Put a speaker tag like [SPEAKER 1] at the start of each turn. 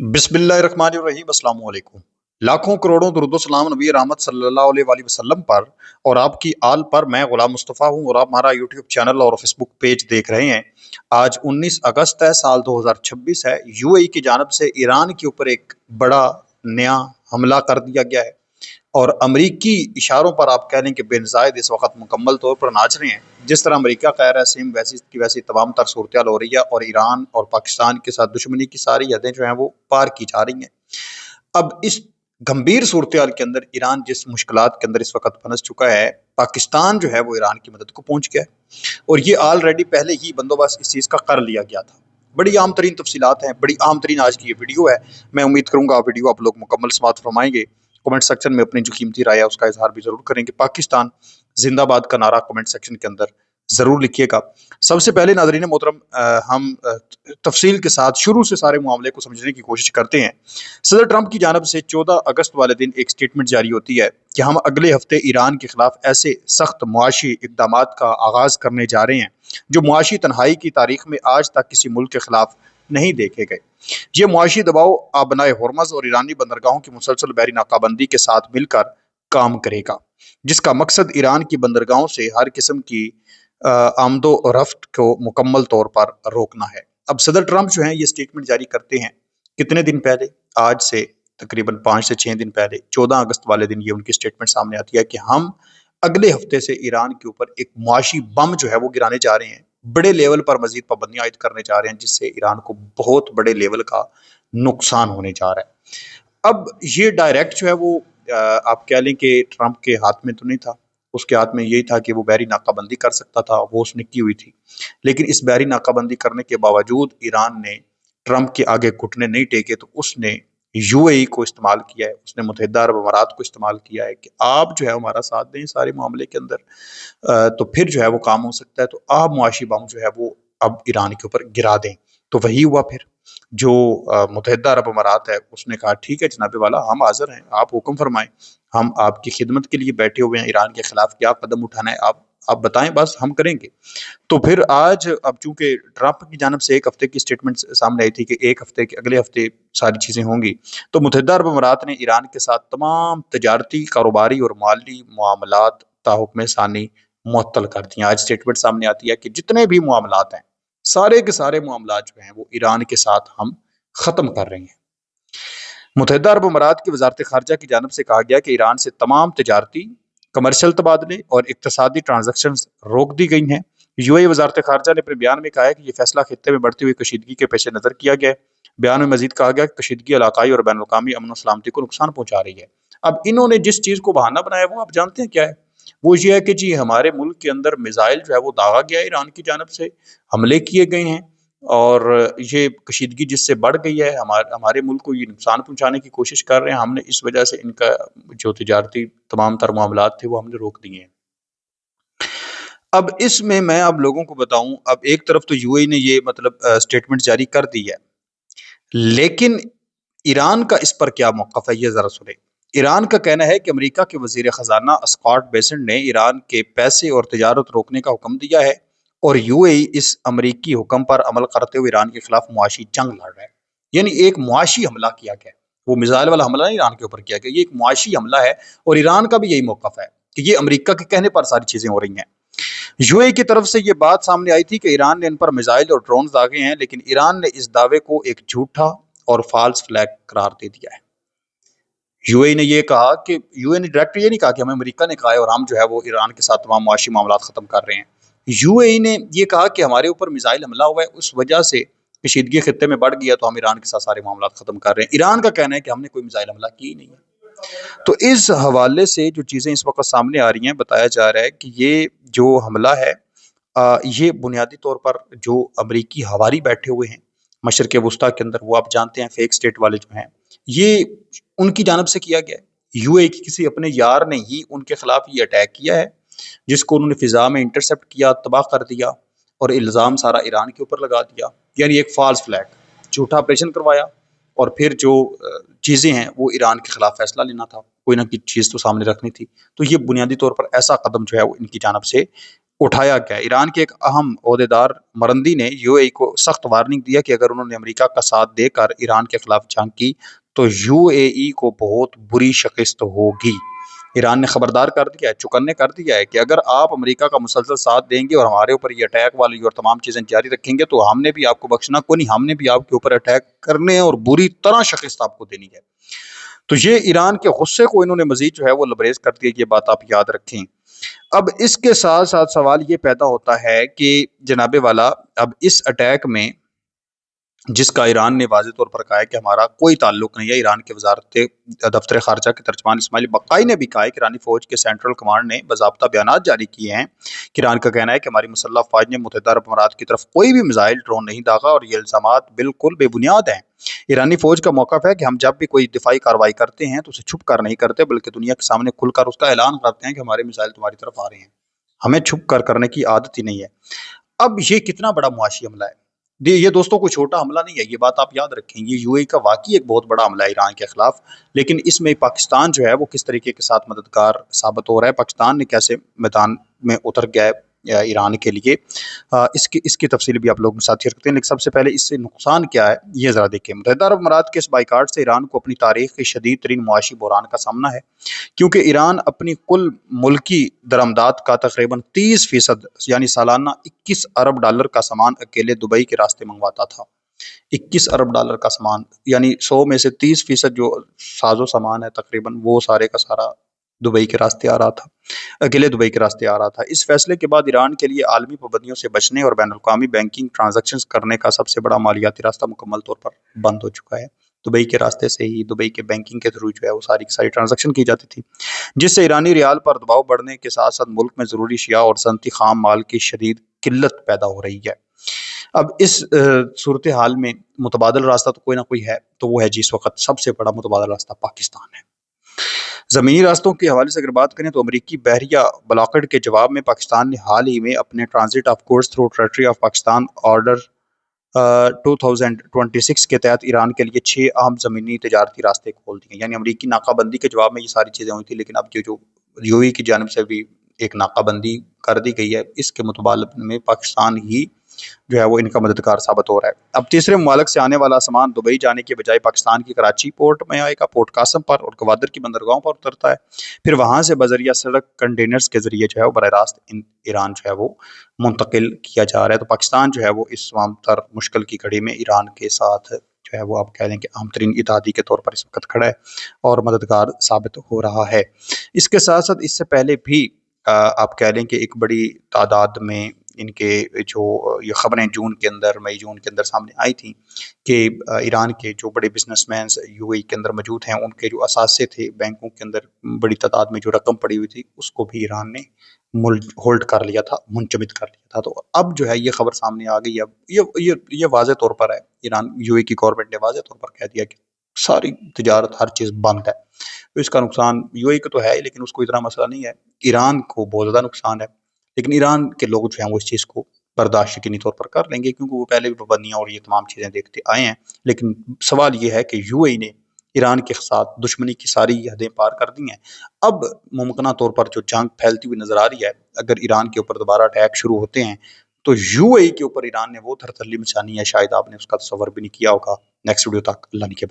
[SPEAKER 1] बिस्मिल्लाहिर्रहमानिर्रहीम अस्सलाम वालेकुम। लाखों करोड़ों दुरूद व सलाम नबी रहमत सल्लल्लाहु अलैहि वसल्लम पर और आपकी आल पर। मैं गुलाम मुस्तफ़ा हूँ और आप हमारा यूट्यूब चैनल और फेसबुक पेज देख रहे हैं। आज 19 अगस्त है, साल 2026 है। यूएई की जानब से ईरान के ऊपर एक बड़ा नया हमला कर दिया गया है और अमरीकी इशारों पर आप कह लें कि बेनज़ायद इस वक्त मुकम्मल तौर पर नाच रहे हैं। जिस तरह अमरीका कह रहा है सेम वैसी की वैसी तमाम तर सूरत हो रही है और ईरान और पाकिस्तान के साथ दुश्मनी की सारी हदें जो हैं वो पार की जा रही हैं। अब इस गंभीर सूरत के अंदर ईरान जिस मुश्किलात के अंदर इस वक्त फंस चुका है, पाकिस्तान जो है वो ईरान की मदद को पहुंच गया है और ये ऑलरेडी पहले ही बंदोबस्त इस चीज़ का कर लिया गया था। बड़ी आम तरीन तफसीलात हैं, बड़ी आम तरीन आज की ये वीडियो है। मैं उम्मीद करूंगा वीडियो आप लोग मुकम्मल समात फरमाएंगे। कमेंट सेक्शन में अपनी जो कीमती राय है उसका इजहार भी जरूर करेंगे। पाकिस्तान जिंदाबाद का नारा कमेंट सेक्शन के अंदर जरूर लिखिएगा। सबसे पहले नाज़रीन मोहतरम, हम तफसील के साथ शुरू से सारे मामले को समझने की कोशिश करते हैं। सदर ट्रंप की जानब से 14 अगस्त वाले दिन एक स्टेटमेंट जारी होती है कि हम अगले हफ्ते ईरान के खिलाफ ऐसे सख्त मुआशी इकदाम का आगाज करने जा रहे हैं जो मुआशी तन्हाई की तारीख में आज तक किसी मुल्क के खिलाफ नहीं देखे गए। ये मुआशी दबाव आबनाए हरमज और ईरानी बंदरगाहों की मुसलसल बहरी नाकाबंदी के साथ मिलकर काम करेगा, जिसका मकसद ईरान की बंदरगाहों से हर किस्म की आमदो रफ्त को मुकम्मल तौर पर रोकना है। अब सदर ट्रंप जो है ये स्टेटमेंट जारी करते हैं कितने दिन पहले, आज से तकरीबन 5 से 6 दिन पहले 14 अगस्त वाले दिन ये उनकी स्टेटमेंट सामने आती है कि हम अगले हफ्ते से ईरान के ऊपर एक मुआशी बम जो है वो गिराने जा रहे हैं, बड़े लेवल पर मजीद पाबंदियां आयद करने जा रहे हैं, जिससे ईरान को बहुत बड़े लेवल का नुकसान होने जा रहा है। अब ये डायरेक्ट जो है वो आप कह लें कि ट्रंप के हाथ में तो नहीं था, उसके हाथ में यही था कि वो बहरी नाकाबंदी कर सकता था, वो उसने की हुई थी। लेकिन इस बहरी नाकाबंदी करने के बावजूद ईरान ने ट्रंप के आगे घुटने नहीं टेके, तो उसने यूएई को इस्तेमाल किया है, उसने मुत्तहिदा अरब अमारात को इस्तेमाल किया है कि आप जो है हमारा साथ दें सारे मामले के अंदर, तो फिर जो है वो काम हो सकता है। तो आप मुआशी बम जो है वो अब ईरान के ऊपर गिरा दें। तो वही हुआ। फिर जो मुत्तहिदा अरब अमारात है उसने कहा ठीक है जनाबे वाला, हम हाजिर हैं, आप हुक्म फरमाएं, हम आपकी खिदमत के लिए बैठे हुए हैं, ईरान के खिलाफ क्या कदम उठाना है आप बताएं, बस हम करेंगे। तो फिर आज अब चूंकि ट्रंप की जानब से एक हफ्ते की स्टेटमेंट सामने आई थी कि एक हफ्ते के अगले हफ्ते सारी चीज़ें होंगी, तो मुत्तहिदा अरब अमारात ने ईरान के साथ तमाम तजारती, कारोबारी और माली मामलात ताहुक्म सानी मुअत्तल कर दिए। आज स्टेटमेंट सामने आती है कि जितने भी मामलात हैं सारे के सारे मामलात जो हैं वो ईरान के साथ हम ख़त्म कर रहे हैं। मुत्तहिदा अरब अमारात की वजारत खारजा की जानब से कहा गया कि ईरान से तमाम तजारती, कमर्शियल तबादले और इक्तसादी ट्रांजेक्शन रोक दी गई हैं। यूएई वजारत खारजा ने अपने बयान में कहा है कि यह फैसला खित्ते में बढ़ती हुई कशीदगी के पेश नज़र किया गया है। बयान में मजीद कहा गया कि कशीदगी इलाकाई और बैनुल-अक़वामी अमन और सलामती को नुकसान पहुंचा रही है। अब इन्होंने जिस चीज़ को बहाना बनाया वो आप जानते हैं क्या है? वो ये है कि जी हमारे मुल्क के अंदर मिसाइल जो है वो दागा गया, ईरान की जानब से हमले किए गए हैं और ये कशीदगी जिससे बढ़ गई है, हमारे मुल्क को ये नुकसान पहुंचाने की कोशिश कर रहे हैं, हमने इस वजह से इनका जो तिजारती तमाम तर मामलात थे वो हमने रोक दिए हैं। अब इसमें मैं अब लोगों को बताऊं, अब एक तरफ तो यूएई ने ये मतलब स्टेटमेंट जारी कर दी है, लेकिन ईरान का इस पर क्या मौक़िफ़ है ये जरा सुने। ईरान का कहना है कि अमेरिका के वजीर खजाना स्कॉट बेसेंट ने ईरान के पैसे और तिजारत रोकने का हुक्म दिया है और यूएई इस अमरीकी हुक्म पर अमल करते हुए ईरान के खिलाफ मुआशी जंग लड़ रहा है। यानी एक मुआशी हमला किया गया, वो मिसाइल वाला हमला नहीं ईरान के ऊपर किया गया, ये एक मुआशी हमला है और ईरान का भी यही मौक़िफ़ है कि ये अमरीका के कहने पर सारी चीजें हो रही हैं। यूएई की तरफ से ये बात सामने आई थी कि ईरान ने इन पर मिसाइल और ड्रोन दागे हैं, लेकिन ईरान ने इस दावे को एक झूठा और फॉल्स फ्लैग करार दे दिया है। यूएई ने ये कहा कि यूएई ने डायरेक्ट ये नहीं कहा कि हमें अमेरिका ने कहा है और हम जो है वो ईरान के साथ तमाम मुआशी मामलात खत्म कर रहे हैं। यूएई ने ये कहा कि हमारे ऊपर मिसाइल हमला हुआ है, उस वजह से कशीदगी खित्ते में बढ़ गया, तो हम ईरान के साथ सारे मामलात खत्म कर रहे हैं। ईरान का कहना है कि हमने कोई मिसाइल हमला की ही नहीं है। तो इस हवाले से जो चीज़ें इस वक्त सामने आ रही हैं, बताया जा रहा है कि ये जो हमला है ये बुनियादी तौर पर जो अमरीकी हवारी बैठे हुए हैं मशरक़ वुस्ता के अंदर, वो आप जानते हैं फेक स्टेट वाले जो हैं, ये उनकी जानब से किया गया है। यूएई की किसी अपने यार ने ही उनके खिलाफ ये अटैक किया है, जिसको उन्होंने फिजा में इंटरसेप्ट किया, तबाह कर दिया और इल्ज़ाम सारा ईरान के ऊपर लगा दिया। यानी एक फॉल्स फ्लैग, झूठा ऑपरेशन करवाया और फिर जो चीज़ें हैं वो ईरान के खिलाफ फैसला लेना था, कोई ना कोई चीज़ तो सामने रखनी थी। तो ये बुनियादी तौर पर ऐसा कदम जो है वो इनकी जानब से اٹھایا گیا۔ ایران کے ایک اہم عہدیدار مرندی نے یو اے ای کو سخت وارننگ دیا کہ اگر انہوں نے امریکہ کا ساتھ دے کر ایران کے خلاف جنگ کی تو یو اے ای کو بہت بری شکست ہوگی۔ ایران نے خبردار کر دیا ہے، چوکنے کر دیا ہے کہ اگر آپ امریکہ کا مسلسل ساتھ دیں گے اور ہمارے اوپر یہ اٹیک والی اور تمام چیزیں جاری رکھیں گے تو ہم نے بھی آپ کو بخشنا کو نہیں، ہم نے بھی آپ کے اوپر اٹیک کرنے اور بری طرح شکست آپ کو دینی ہے۔ تو یہ ایران کے غصے کو انہوں نے مزید جو ہے وہ لبریز کر دیا، یہ بات آپ یاد رکھیں۔ اب اس کے ساتھ ساتھ سوال یہ پیدا ہوتا ہے کہ جناب والا اب اس اٹیک میں جس کا ایران نے واضح طور پر کہا ہے کہ ہمارا کوئی تعلق نہیں ہے، ایران کے وزارت دفتر خارجہ کے ترجمان اسماعیل بقائی نے بھی کہا ہے کہ ایرانی فوج کے سینٹرل کمانڈ نے باضابطہ بیانات جاری کیے ہیں کہ ایران کا کہنا ہے کہ ہماری مسلح افواج نے متحدہ عرب امارات کی طرف کوئی بھی میزائل ڈرون نہیں داغا اور یہ الزامات بالکل بے بنیاد ہیں۔ ایرانی فوج کا موقف ہے کہ ہم جب بھی کوئی دفاعی کارروائی کرتے ہیں تو اسے چھپ کر نہیں کرتے بلکہ دنیا کے سامنے کھل کر اس کا اعلان کرتے ہیں کہ ہمارے میزائل تمہاری طرف آ رہے ہیں، ہمیں چھپ کر کرنے کی عادت ہی نہیں ہے۔ اب یہ کتنا بڑا معاشی حملہ ہے، یہ دوستوں کوئی چھوٹا حملہ نہیں ہے، یہ بات آپ یاد رکھیں۔ یہ یو اے کا واقعی ایک بہت بڑا حملہ ہے ایران کے خلاف، لیکن اس میں پاکستان جو ہے وہ کس طریقے کے ساتھ مددگار ثابت ہو رہا ہے، پاکستان نے کیسے میدان میں اتر گیا ہے ایران کے لیے، اس کی تفصیل بھی آپ لوگ ساتھی رکھتے ہیں۔ لیکن سب سے پہلے اس سے نقصان کیا ہے یہ ذرا دیکھیں۔ متحدہ عرب امارات کے اس بائیکاٹ سے ایران کو اپنی تاریخ کے شدید ترین معاشی بحران کا سامنا ہے، کیونکہ ایران اپنی کل ملکی درآمدات کا تقریباً 30% یعنی سالانہ 21 ارب ڈالر کا سامان اکیلے دبئی کے راستے منگواتا تھا۔ 21 ارب ڈالر کا سامان، یعنی 100 میں سے 30% جو ساز و سامان ہے تقریباً وہ سارے کا سارا دبئی کے راستے آ رہا تھا، اکیلے دبئی کے راستے آ رہا تھا۔ اس فیصلے کے بعد ایران کے لیے عالمی پابندیوں سے بچنے اور بین الاقوامی بینکنگ ٹرانزیکشنز کرنے کا سب سے بڑا مالیاتی راستہ مکمل طور پر بند ہو چکا ہے۔ دبئی کے راستے سے ہی، دبئی کے بینکنگ کے تھرو جو ہے وہ ساری کی ساری ٹرانزیکشن کی جاتی تھی، جس سے ایرانی ریال پر دباؤ بڑھنے کے ساتھ ساتھ ملک میں ضروری اشیاء اور صنعتی خام مال کی شدید قلت پیدا ہو رہی ہے۔ اب اس صورتحال میں متبادل راستہ تو کوئی نہ کوئی ہے، تو وہ ہے جی اس وقت سب سے بڑا متبادل راستہ پاکستان ہے۔ زمینی راستوں کے حوالے سے اگر بات کریں تو امریکی بحریہ بلاکڈ کے جواب میں پاکستان نے حال ہی میں اپنے transit of goods through territory of Pakistan order 2026 کے تحت ایران کے لیے 6 اہم زمینی تجارتی راستے کھول دیے۔ یعنی امریکی ناکہ بندی کے جواب میں یہ ساری چیزیں ہوئی تھی، لیکن اب جو یو اے کی جانب سے بھی ایک ناکہ بندی کر دی گئی ہے، اس کے متبادل میں پاکستان ہی جو ہے وہ ان کا مددگار ثابت ہو رہا ہے۔ اب تیسرے ممالک سے آنے والا سامان دبئی جانے کے بجائے پاکستان کی کراچی پورٹ میں آئے گا، پورٹ قاسم پر اور گوادر کی بندرگاہوں پر اترتا ہے، پھر وہاں سے بذریعہ سڑک کنٹینرز کے ذریعے جو ہے وہ براہ راست ایران جو ہے وہ منتقل کیا جا رہا ہے۔ تو پاکستان جو ہے وہ اس تمام تر مشکل کی گھڑی میں ایران کے ساتھ جو ہے وہ آپ کہہ لیں کہ اہم ترین اتحادی کے طور پر اس وقت کھڑا ہے اور مددگار ثابت ہو رہا ہے۔ اس کے ساتھ ساتھ اس سے پہلے بھی آپ کہہ لیں کہ ایک بڑی تعداد میں ان کے جو یہ خبریں مئی جون کے اندر سامنے آئی تھیں کہ ایران کے جو بڑے بزنس مینز یو اے کے اندر موجود ہیں، ان کے جو اثاثے تھے بینکوں کے اندر بڑی تعداد میں جو رقم پڑی ہوئی تھی اس کو بھی ایران نے ہولڈ کر لیا تھا، منجمد کر لیا تھا۔ تو اب جو ہے یہ خبر سامنے آ گئی، اب یہ واضح طور پر ہے، ایران یو اے کی گورنمنٹ نے واضح طور پر کہہ دیا کہ ساری تجارت ہر چیز بند ہے۔ تو اس کا نقصان یو اے کو تو ہے لیکن اس کو اتنا مسئلہ نہیں ہے، ایران کو بہت زیادہ نقصان ہے، لیکن ایران کے لوگ جو ہیں وہ اس چیز کو برداشت یقینی طور پر کر لیں گے کیونکہ وہ پہلے بھی پابندیاں اور یہ تمام چیزیں دیکھتے آئے ہیں۔ لیکن سوال یہ ہے کہ یو اے نے ایران کے ساتھ دشمنی کی ساری حدیں پار کر دی ہیں، اب ممکنہ طور پر جو جنگ پھیلتی ہوئی نظر آ رہی ہے، اگر ایران کے اوپر دوبارہ اٹیک شروع ہوتے ہیں تو یو اے کے اوپر ایران نے وہ تھرتھلی مچانی ہے، شاید آپ نے اس کا تصور بھی نہیں کیا ہوگا۔ نیکسٹ ویڈیو تک اللہ نے کے